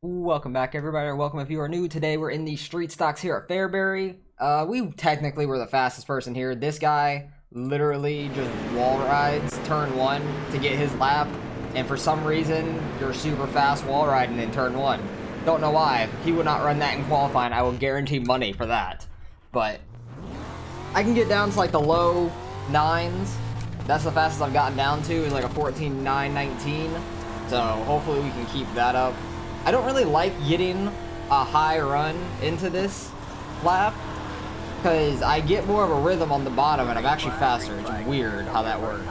Welcome back, everybody, or welcome if you are new. Today we're in the street stocks here at Fairbury. We technically were the fastest person here. This guy literally just wall rides turn one to get his lap, and for some reason you're super fast wall riding in turn one. Don't know why. He would not run that in qualifying. I will guarantee money for that. But I can get down to like the low nines. That's the fastest I've gotten down to, is like a 14.919. So hopefully we can keep that up. I don't really like getting a high run into this lap because I get more of a rhythm on the bottom and I'm actually faster. It's weird how that works.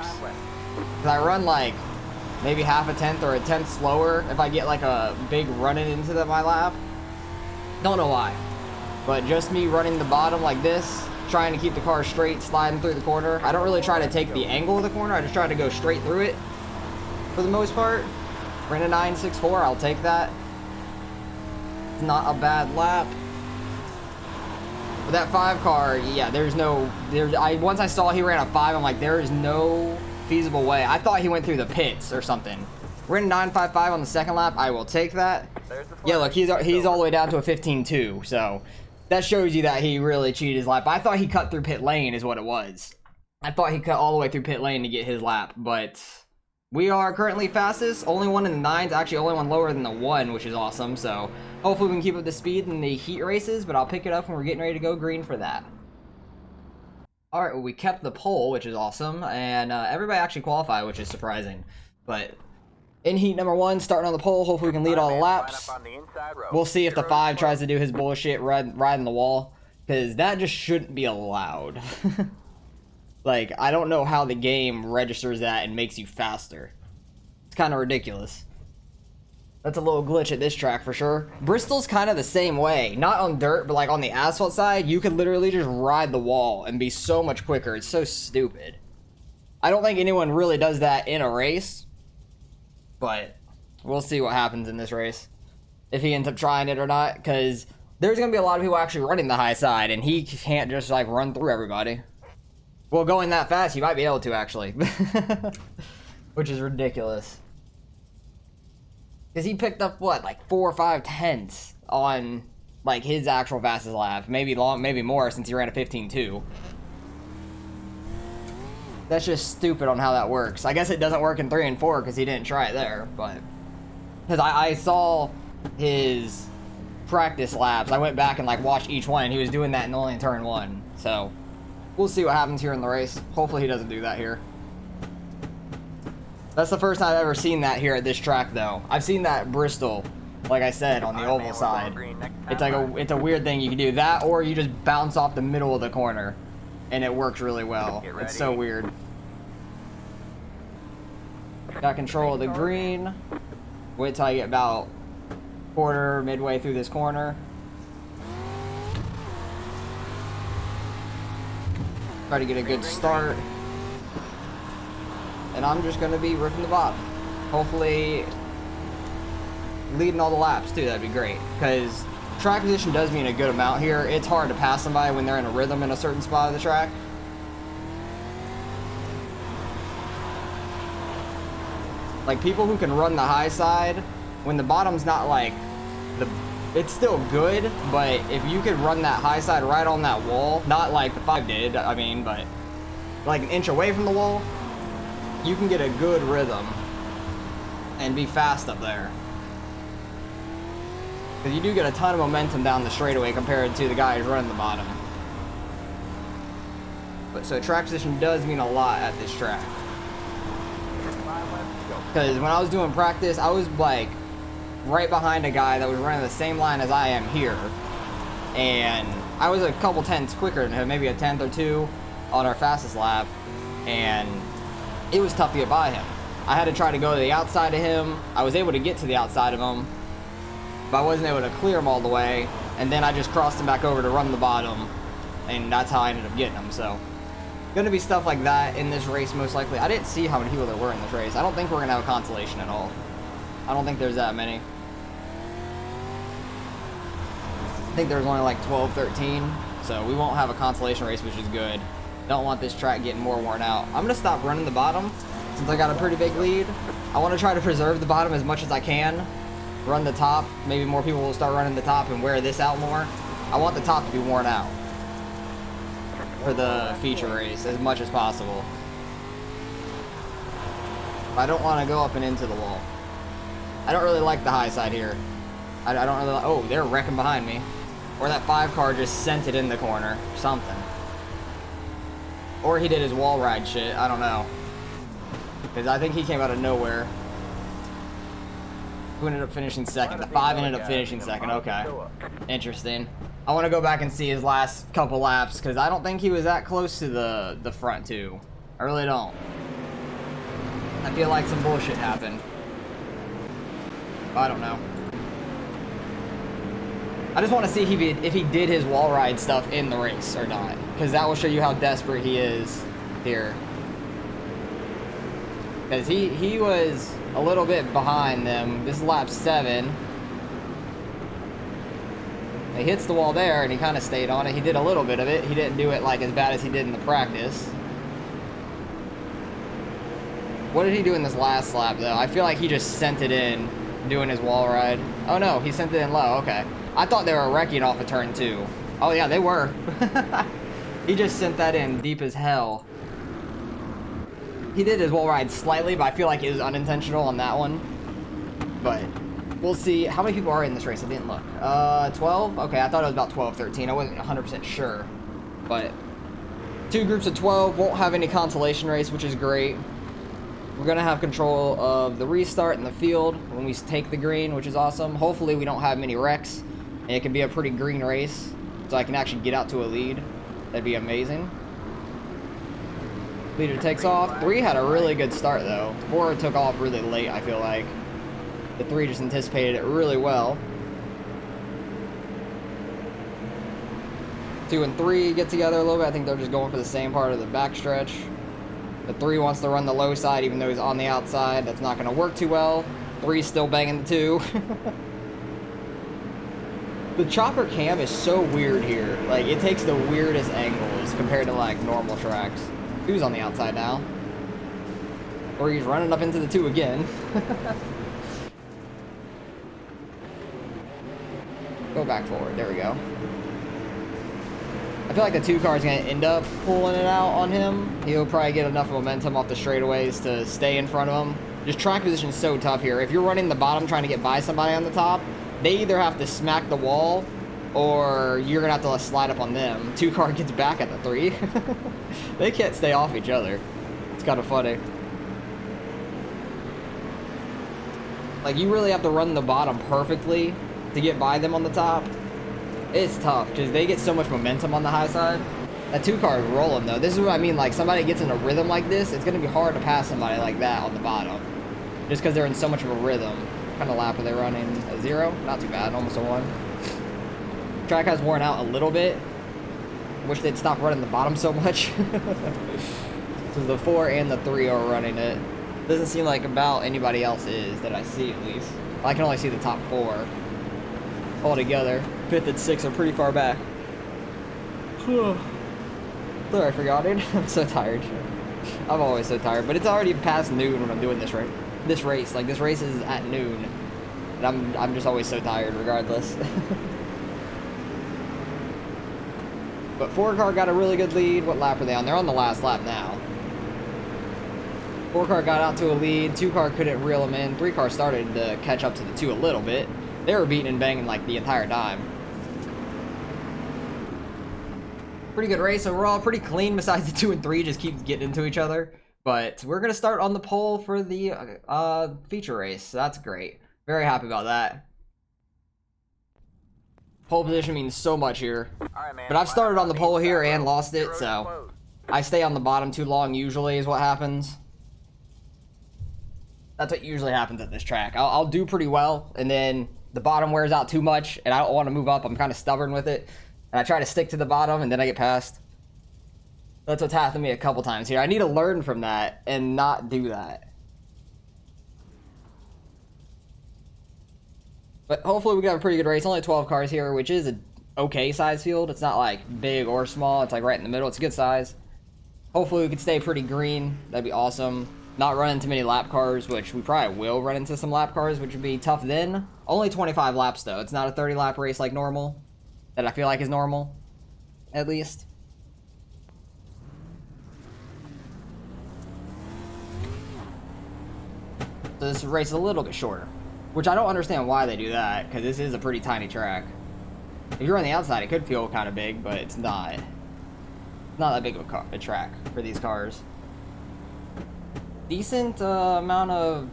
Because I run like maybe half a tenth or a tenth slower if I get like a big running into my lap. Don't know why. But just me running the bottom like this, trying to keep the car straight, sliding through the corner. I don't really try to take the angle of the corner. I just try to go straight through it for the most part. Ran a 9.64, I'll take that. It's not a bad lap. But that 5 car, yeah, once I saw he ran a 5, I'm like, there is no feasible way. I thought he went through the pits or something. Ran a 9.55 on the second lap, I will take that. Yeah, look, he's all the way down to a 15.2, so that shows you that he really cheated his lap. I thought he cut through pit lane is what it was. I thought he cut all the way through pit lane to get his lap, but we are currently fastest. Only one in the 9s, actually only one lower than the 1, which is awesome. So hopefully we can keep up the speed in the heat races, but I'll pick it up when we're getting ready to go green for that. All right, well, we kept the pole, which is awesome, and everybody actually qualified, which is surprising. But in heat number 1, starting on the pole, hopefully we can lead all the laps. We'll see if the 5 tries to do his bullshit riding the wall, because that just shouldn't be allowed. Like, I don't know how the game registers that and makes you faster. It's kind of ridiculous. That's a little glitch at this track for sure. Bristol's kind of the same way. Not on dirt, but like on the asphalt side, you could literally just ride the wall and be so much quicker. It's so stupid. I don't think anyone really does that in a race. But we'll see what happens in this race. If he ends up trying it or not. Because there's going to be a lot of people actually running the high side. And he can't just like run through everybody. Well, going that fast, you might be able to, actually. Which is ridiculous. Because he picked up, what, like 4 or 5 tenths on, like, his actual fastest lap. Maybe more, since he ran a 15.2. That's just stupid on how that works. I guess it doesn't work in 3 and 4, because he didn't try it there, but because I saw his practice laps. I went back and, like, watched each one, and he was doing that in only turn 1, so we'll see what happens here in the race. Hopefully he doesn't do that here. That's the first time I've ever seen that here at this track, though. I've seen that at Bristol, like I said, on the oval side. It's a weird thing you can do. That, or you just bounce off the middle of the corner, and it works really well. It's so weird. Got control of the green. Wait till I get about midway through this corner. Try to get a good start. And I'm just going to be ripping the bottom. Hopefully leading all the laps too, that'd be great. Because track position does mean a good amount here. It's hard to pass somebody when they're in a rhythm in a certain spot of the track. Like people who can run the high side, when the bottom's not like it's still good, but if you could run that high side right on that wall, not like the 5 did, I mean, but like an inch away from the wall, you can get a good rhythm and be fast up there. Because you do get a ton of momentum down the straightaway compared to the guy who's running the bottom. But so track position does mean a lot at this track. Because when I was doing practice, I was like right behind a guy that was running the same line as I am here, and I was a couple tenths quicker than him, maybe a tenth or 2 on our fastest lap, and it was tough to get by him. I had to try to go to the outside of him. I was able to get to the outside of him, but I wasn't able to clear him all the way, and then I just crossed him back over to run the bottom, and that's how I ended up getting him. So gonna be stuff like that in this race most likely. I didn't see how many people there were in this race. I don't think we're gonna have a consolation at all. I don't think there's that many. I think there's only like 12, 13, so we won't have a consolation race, which is good. Don't want this track getting more worn out. I'm gonna stop running the bottom since I got a pretty big lead. I want to try to preserve the bottom as much as I can, run the top. Maybe more people will start running the top and wear this out more. I want the top to be worn out for the feature race as much as possible. I don't want to go up and into the wall. I don't really like the high side here. I don't really like, oh, they're wrecking behind me. Or that 5 car just sent it in the corner. Something. Or he did his wall ride shit. I don't know. Because I think he came out of nowhere. Who ended up finishing second? The 5 ended up finishing second. Okay. Interesting. I want to go back and see his last couple laps because I don't think he was that close to the front two. I really don't. I feel like some bullshit happened. I don't know. I just want to see if he did his wall ride stuff in the race or not, because that will show you how desperate he is here. Because he was a little bit behind them. This is lap 7. He hits the wall there, and he kind of stayed on it. He did a little bit of it. He didn't do it like as bad as he did in the practice. What did he do in this last lap, though? I feel like he just sent it in, doing his wall ride. Oh, no, he sent it in low. Okay. I thought they were wrecking off of turn 2. Oh, yeah, they were. He just sent that in deep as hell. He did his wall ride slightly, but I feel like it was unintentional on that one. But we'll see. How many people are in this race? I didn't look. 12? Okay, I thought it was about 12, 13. I wasn't 100% sure. But 2 groups of 12. Won't have any consolation race, which is great. We're going to have control of the restart in the field when we take the green, which is awesome. Hopefully we don't have many wrecks, and it can be a pretty green race, so I can actually get out to a lead. That'd be amazing. Leader takes off. 3 had a really good start, though. 4 took off really late, I feel like. The 3 just anticipated it really well. 2 and 3 get together a little bit. I think they're just going for the same part of the backstretch. The 3 wants to run the low side even though he's on the outside. That's not going to work too well. 3's still banging the 2. The chopper cam is so weird here. Like, it takes the weirdest angles compared to, like, normal tracks. 2's on the outside now. Or he's running up into the 2 again. Go back forward. There we go. I feel like the 2 car is going to end up pulling it out on him. He'll probably get enough momentum off the straightaways to stay in front of him. Just track position is so tough here. If you're running the bottom trying to get by somebody on the top, they either have to smack the wall or you're going to have to slide up on them. 2 car gets back at the 3. They can't stay off each other. It's kind of funny. Like, you really have to run the bottom perfectly to get by them on the top. It's tough because they get so much momentum on the high side. That 2 car is rolling, though. This is what I mean. Like, somebody gets in a rhythm like this, it's going to be hard to pass somebody like that on the bottom. Just because they're in so much of a rhythm. What kind of lap are they running? A 0? Not too bad. Almost a 1. Track has worn out a little bit. Wish they'd stop running the bottom so much. Because the 4 and the 3 are running it. Doesn't seem like about anybody else is that I see, at least. I can only see the top 4 altogether. 5th and 6th are pretty far back. Sorry, I forgot it. I'm so tired. I'm always so tired, but it's already past noon when I'm doing this race. Like, this race is at noon, and I'm just always so tired regardless. But 4 car got a really good lead. What lap are they on? They're on the last lap now. 4 car got out to a lead. 2 car couldn't reel them in. 3 car started to catch up to the 2 a little bit. They were beating and banging like the entire time. Pretty good race overall. Pretty clean besides the 2 and 3 just keep getting into each other. But we're going to start on the pole for the feature race. So that's great. Very happy about that. Pole position means so much here. Right, but I've started on the pole here and lost it, so I stay on the bottom too long usually is what happens. That's what usually happens at this track. I'll do pretty well, and then the bottom wears out too much, and I don't want to move up. I'm kind of stubborn with it, and I try to stick to the bottom, and then I get passed. That's what's happened to me a couple times here. I need to learn from that and not do that. But hopefully we got a pretty good race. Only 12 cars here, which is an okay size field. It's not like big or small. It's like right in the middle. It's a good size. Hopefully we can stay pretty green. That'd be awesome. Not run into many lap cars, which we probably will run into some lap cars, which would be tough then. Only 25 laps though. It's not a 30 lap race like normal. That I feel like is normal, at least. So this race is a little bit shorter, which I don't understand why they do that, because this is a pretty tiny track. If you're on the outside, it could feel kind of big, but it's not. It's not that big of a track for these cars. Decent amount of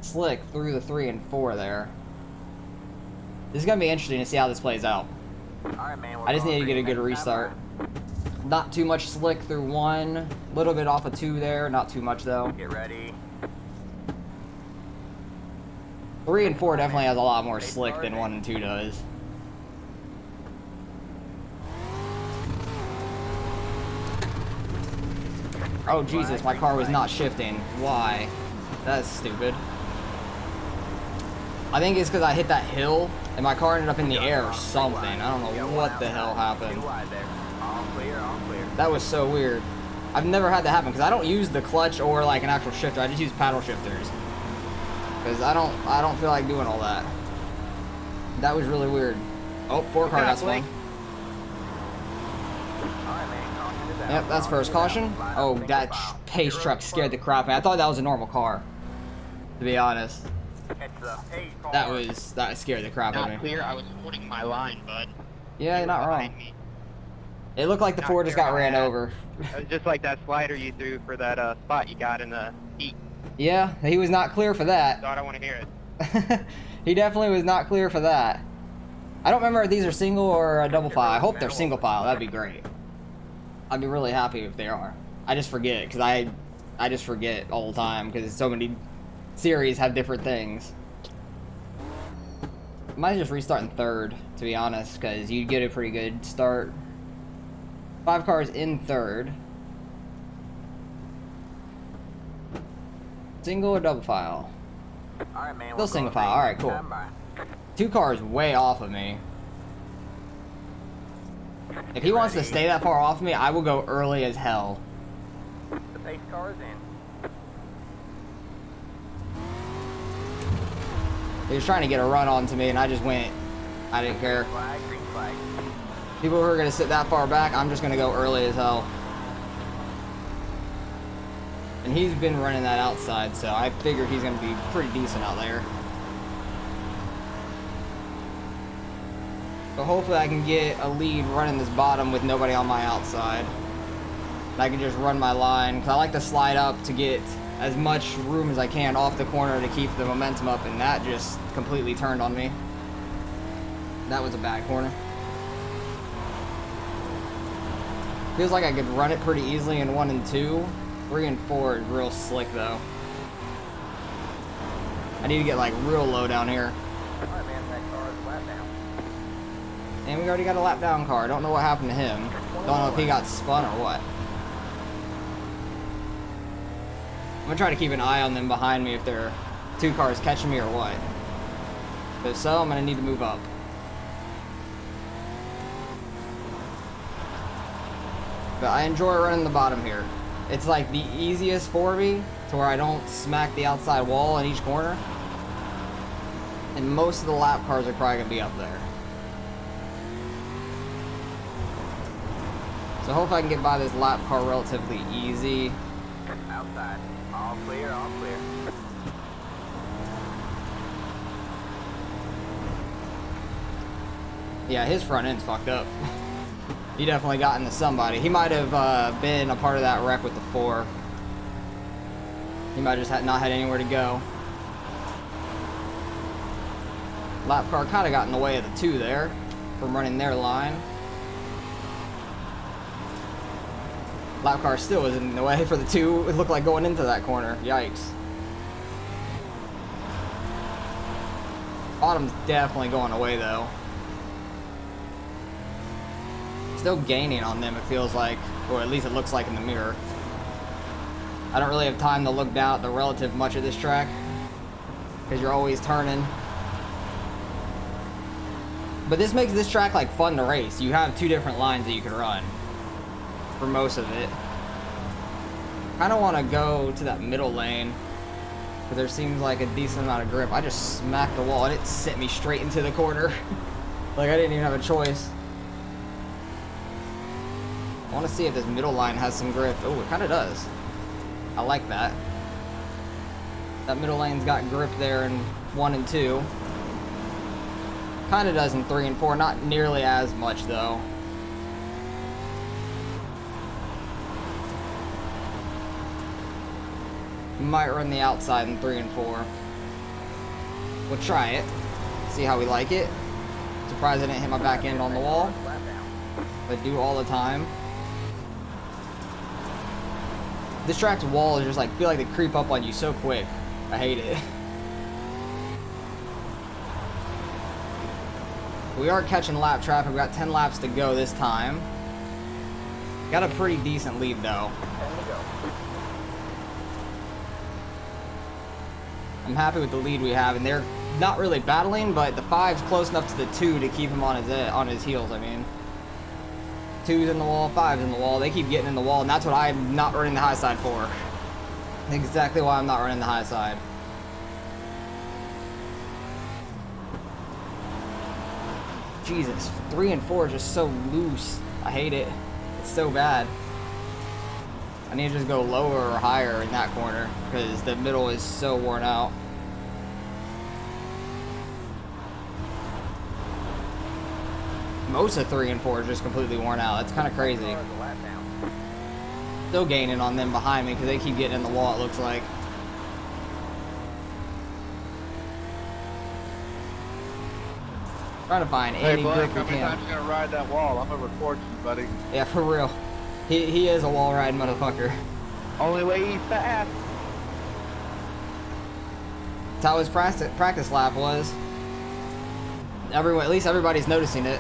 slick through the 3 and 4 there. This is going to be interesting to see how this plays out. Alright, man, I just need to get a good restart. Not too much slick through 1, a little bit off of 2 there, not too much though. Get ready. 3 and 4 definitely has a lot more slick than 1 and 2 does. Oh Jesus, my car was not shifting. Why? That's stupid. I think it's because I hit that hill and my car ended up in the air or something. I don't know what the hell happened. All clear, all clear. That was so weird. I've never had that happen because I don't use the clutch or like an actual shifter. I just use paddle shifters. Because I don't feel like doing all that. That was really weird. Oh, 4 car got swung. Yep, that's first caution. Oh, that pace truck scared the crap out of me. I thought that was a normal car, to be honest. That scared the crap out of me. Not clear, I was holding my line, but... Yeah, you're not wrong. It looked like the Ford just got ran over. It was just like that slider you threw for that spot you got in the heat. Yeah, he was not clear for that. So I don't want to hear it. He definitely was not clear for that. I don't remember if these are single or a double file. I hope they're single file. That'd be great. I'd be really happy if they are. I just forget, because I just forget all the time, because so many series have different things. Might just restart in 3rd, to be honest, because you'd get a pretty good start. 5 cars in 3rd. Single or double file? Alright, man. Still single file. Alright, cool. 2 cars way off of me. If he wants to stay that far off me, I will go early as hell. The pace car is in. He was trying to get a run onto me, and I just went. I didn't care. Flag, green flag. People who are going to sit that far back, I'm just going to go early as hell. And he's been running that outside, so I figured he's going to be pretty decent out there. So hopefully I can get a lead running this bottom with nobody on my outside. And I can just run my line, because I like to slide up to get as much room as I can off the corner to keep the momentum up, and that just completely turned on me. That was a bad corner. Feels like I could run it pretty easily in 1 and 2. 3 and 4 is real slick though. I need to get like real low down here. Alright, man, that car is lap down. And we already got a lap down car. Don't know what happened to him. Don't know if he got spun or what. I'm gonna try to keep an eye on them behind me if there are 2 cars catching me or what. If so, I'm gonna need to move up. But I enjoy running the bottom here. It's like the easiest for me to where I don't smack the outside wall in each corner. And most of the lap cars are probably gonna be up there. So hopefully I can get by this lap car relatively easy. Outside. All clear, all clear. Yeah, his front end's fucked up. He definitely got into somebody. He might have been a part of that wreck with the 4. He might have just not had anywhere to go. Lap car kind of got in the way of the 2 there from running their line. Lap car still was in the way for the 2. It looked like going into that corner. Yikes. Bottom's definitely going away though. Still gaining on them, it feels like, or at least it looks like in the mirror. I don't really have time to look down at the relative much of this track because you're always turning. But this makes this track like fun to race. You have 2 different lines that you can run for most of it. Kind of want to go to that middle lane But there seems like a decent amount of grip. I just smacked the wall and it sent me straight into the corner. Like I didn't even have a choice. I want to see if this middle line has some grip. Oh, it kind of does. I like that. That middle lane's got grip there in 1 and 2. Kind of does in 3 and 4. Not nearly as much though. Might run the outside in 3 and 4. We'll try it. See how we like it. Surprised I didn't hit my back end on the wall. But do all the time. This track's wall is just like, feel like they creep up on you so quick. I hate it. We are catching lap traffic. We got 10 laps to go this time. Got a pretty decent lead though. I'm happy with the lead we have, and they're not really battling, but the 5's close enough to the 2 to keep him on his heels. I mean, 2's in the wall, 5's in the wall. They keep getting in the wall, and that's what I'm not running the high side for. Exactly why I'm not running the high side. Jesus, 3 and 4 is just so loose. I hate it. It's so bad. I need to just go lower or higher in that corner because the middle is so worn out. Most of 3 and 4 is just completely worn out. That's kind of crazy. Still gaining on them behind me because they keep getting in the wall, it looks like. Trying to find any grip we how many can. times you gonna ride that wall? I'm gonna report you, buddy. Yeah, for real. He is a wall riding motherfucker. Only way he's fast. That's how his practice lap was. Everyone, at least everybody's noticing it.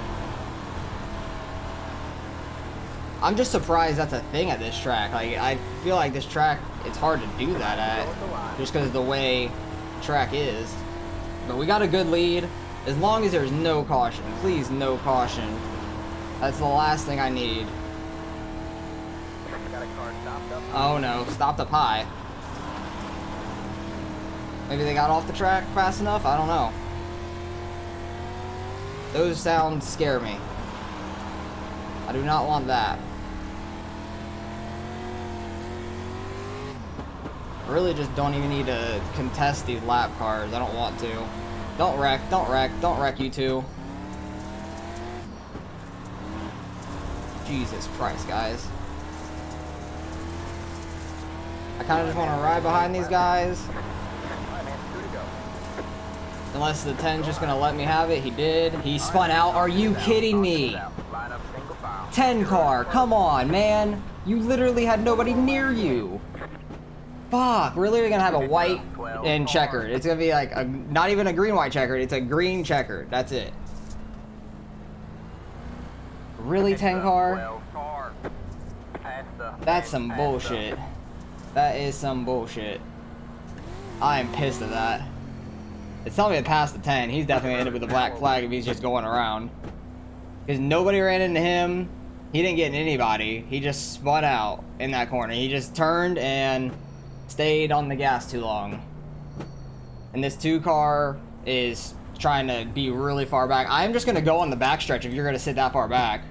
I'm just surprised that's a thing at this track. Like, I feel like this track, it's hard to do that at, just because of the way the track is. But we got a good lead. As long as there's no caution. Please, no caution. That's the last thing I need. Oh no, stopped up high. Maybe they got off the track fast enough? I don't know. Those sounds scare me. I do not want that. I really just don't even need to contest these lap cars. I don't want to. Don't wreck, don't wreck, don't wreck you two. Jesus Christ, guys. I kind of just want to ride behind these guys. Unless the 10's just going to let me have it. He did. He spun out. Are you kidding me? 10 car. Come on, man. You literally had nobody near you. Fuck. We're literally going to have a white and checkered. It's going to be like a, not even a green-white checkered. It's a green checkered. That's it. Really, 10 car? That's some bullshit. That is some bullshit. I am pissed at that. It's telling me to pass the 10. He's definitely ended with a black flag if he's just going around. Because nobody ran into him. He didn't get anybody. He just spun out in that corner. He just turned and stayed on the gas too long. And this 2 car is trying to be really far back. I'm just going to go on the backstretch if you're going to sit that far back.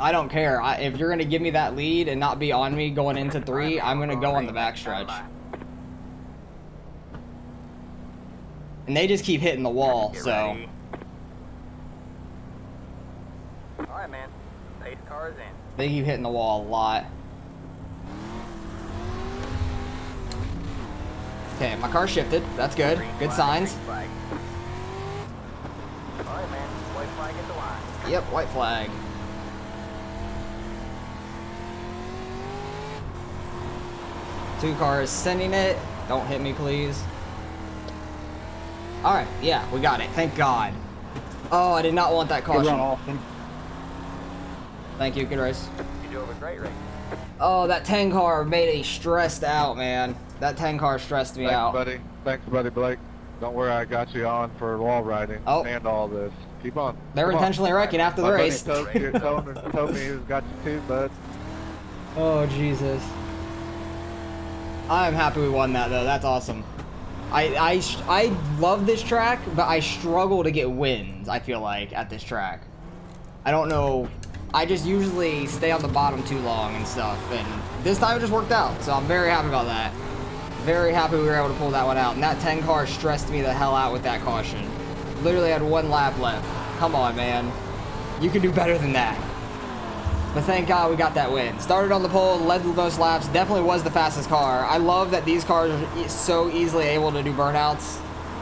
I don't care. If you're going to give me that lead and not be on me going into 3, I'm going to go on the backstretch. And they just keep hitting the wall, so. Alright, man. Pace car's in. They keep hitting the wall a lot. Okay, my car shifted. That's good. Good signs. Alright, man. White flag at the line. Yep, white flag. Two cars sending it. Don't hit me, please. Alright, yeah, we got it. Thank God. Oh, I did not want that caution. Austin. Thank you, good race. You drove a great race. Oh, that 10 car made me stressed out, man. That 10 car stressed me out. Buddy. Thanks, buddy Blake. Don't worry, I got you on for wall riding and all this. Keep on. They were intentionally wrecking after the race. Told me he was got you too, bud. Oh, Jesus. I'm happy we won that though. That's awesome. I love this track, but I struggle to get wins, I feel like, at this track. I don't know. I just usually stay on the bottom too long and stuff, and this time it just worked out, so I'm very happy about that. Very happy we were able to pull that one out, and that 10 car stressed me the hell out with that caution. Literally had 1 lap left. Come on, man. You can do better than that. But thank God we got that win. Started on the pole, led the most laps, definitely was the fastest car. I love that these cars are so easily able to do burnouts.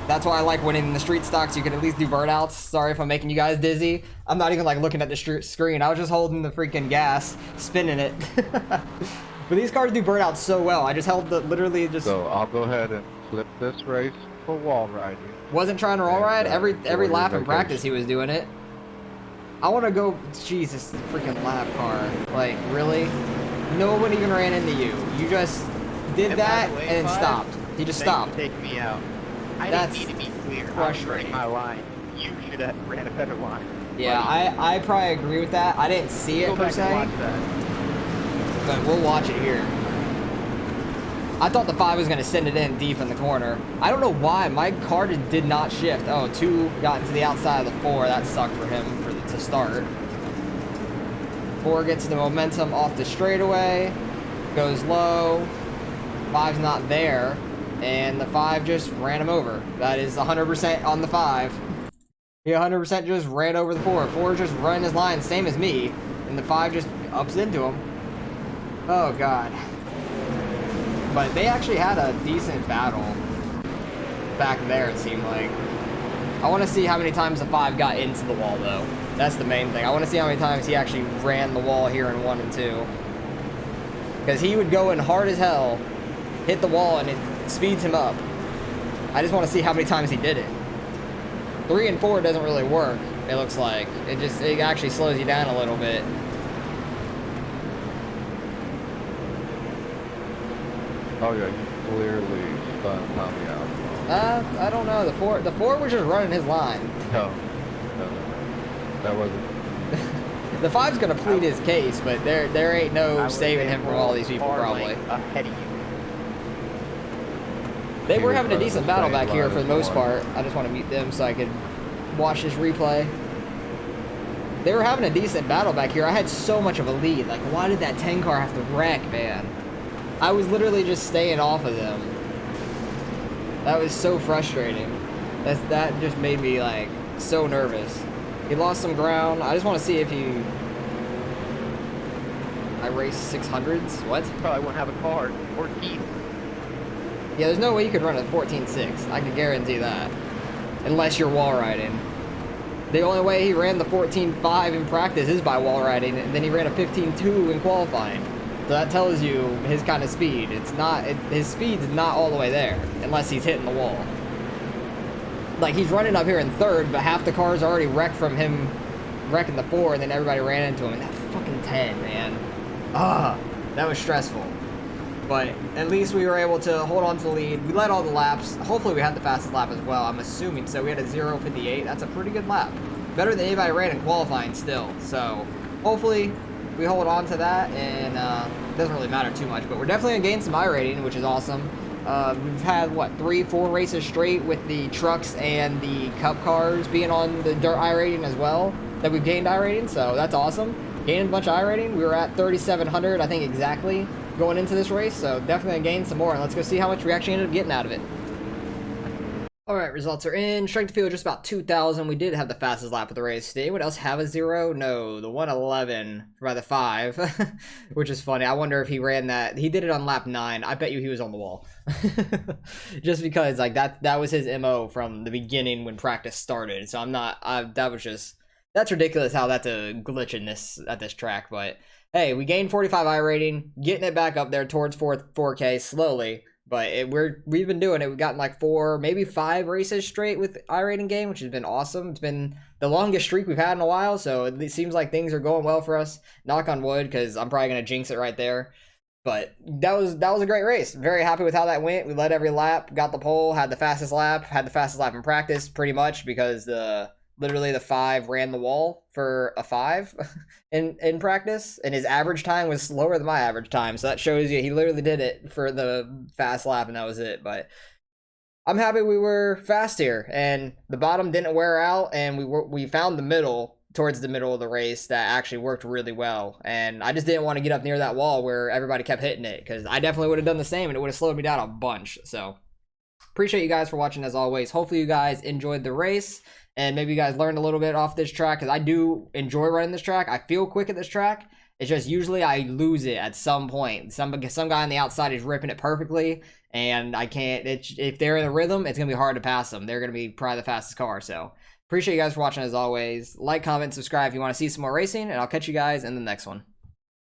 That's why I like winning in the street stocks. You can at least do burnouts. Sorry if I'm making you guys dizzy. I'm not even like looking at the screen. I was just holding the freaking gas, spinning it. But these cars do burnouts so well. I just held the literally just... So I'll go ahead and flip this race for wall riding. Wasn't trying to wall ride. Every lap in practice he was doing it. I want to go, Jesus, freaking lap car. Like, really? No one even ran into you. You just did that and then stopped. He just stopped. Take me out. I That's didn't need to be clear. frustrating. I was running my line. You should have ran a better line. Yeah, I probably agree with that. I didn't see it Go per back and se, watch that. but we'll watch it here. I thought the 5 was going to send it in deep in the corner. I don't know why. My car just did not shift. Oh, 2 got into the outside of the 4. That sucked for him to start. 4 gets the momentum off the straightaway. Goes low. 5's not there. And the 5 just ran him over. That is 100% on the 5. He 100% just ran over the 4. 4 just running his line, same as me. And the 5 just ups into him. Oh, God. But they actually had a decent battle back there, it seemed like. I want to see how many times the 5 got into the wall, though. That's the main thing. I want to see how many times he actually ran the wall here in 1 and 2. Because he would go in hard as hell, hit the wall, and it speeds him up. I just want to see how many times he did it. 3 and 4 doesn't really work, it looks like. It actually slows you down a little bit. Oh yeah, you clearly spun Tommy out. I don't know. The 4 was just running his line. No. That wasn't. The 5's gonna plead his case, but there ain't no saving him from all these people probably. Ahead of you. They were having a decent battle back here for the most part. I just want to mute them so I could watch this replay. They were having a decent battle back here. I had so much of a lead. Like, why did that 10 car have to wreck, man? I was literally just staying off of them. That was so frustrating. That just made me, like, so nervous. He lost some ground. I just want to see if he... I raced 600s? What? Probably won't have a car. 14. Yeah, there's no way you could run a 14.6. I can guarantee that. Unless you're wall riding. The only way he ran the 14.5 in practice is by wall riding, and then he ran a 15.2 in qualifying. So that tells you his kind of speed. His speed's not all the way there, unless he's hitting the wall. Like, he's running up here in 3rd, but half the cars already wrecked from him wrecking the 4, and then everybody ran into him. And that fucking 10, man. That was stressful. But at least we were able to hold on to the lead. We led all the laps. Hopefully we had the fastest lap as well. I'm assuming so. We had a 0.58. That's a pretty good lap. Better than anybody ran in qualifying still. So hopefully we hold on to that, and it doesn't really matter too much. But we're definitely going to gain some iRating, which is awesome. We've had, what, 3-4 races straight with the trucks and the cup cars being on the dirt iRating as well, that we've gained iRating, so that's awesome. Gained a bunch of iRating. We were at 3,700, I think, exactly, going into this race, so definitely gain some more, and let's go see how much we actually ended up getting out of it. Alright, results are in. Strength of field just about 2,000. We did have the fastest lap of the race. Did anyone else have a 0? No, the 111 by the 5, which is funny. I wonder if he ran that. He did it on lap 9. I bet you he was on the wall. Just because, like, that was his MO from the beginning when practice started. So that's ridiculous how that's a glitch in at this track, but hey, we gained 45 iRating, getting it back up there towards 4K slowly, but we've been doing it. We've gotten like 4, maybe 5 races straight with iRating game, which has been awesome. It's been the longest streak we've had in a while, so it seems like things are going well for us. Knock on wood, because I'm probably gonna jinx it right there. But that was a great race. Very happy with how that went. We led every lap, got the pole, had the fastest lap in practice pretty much, because the literally the 5 ran the wall for a 5 in practice, and his average time was slower than my average time. So that shows you he literally did it for the fast lap, and that was it. But I'm happy we were fast here, and the bottom didn't wear out, and we found the middle towards the middle of the race that actually worked really well. And I just didn't want to get up near that wall where everybody kept hitting it, because I definitely would have done the same, and it would have slowed me down a bunch. So appreciate you guys for watching as always. Hopefully you guys enjoyed the race, and maybe you guys learned a little bit off this track, because I do enjoy running this track. I feel quick at this track. It's just usually I lose it at some point. Some guy on the outside is ripping it perfectly, and I can't. If they're in a rhythm, it's gonna be hard to pass them. They're gonna be probably the fastest car. So appreciate you guys for watching as always. Like, comment, subscribe if you want to see some more racing, and I'll catch you guys in the next one.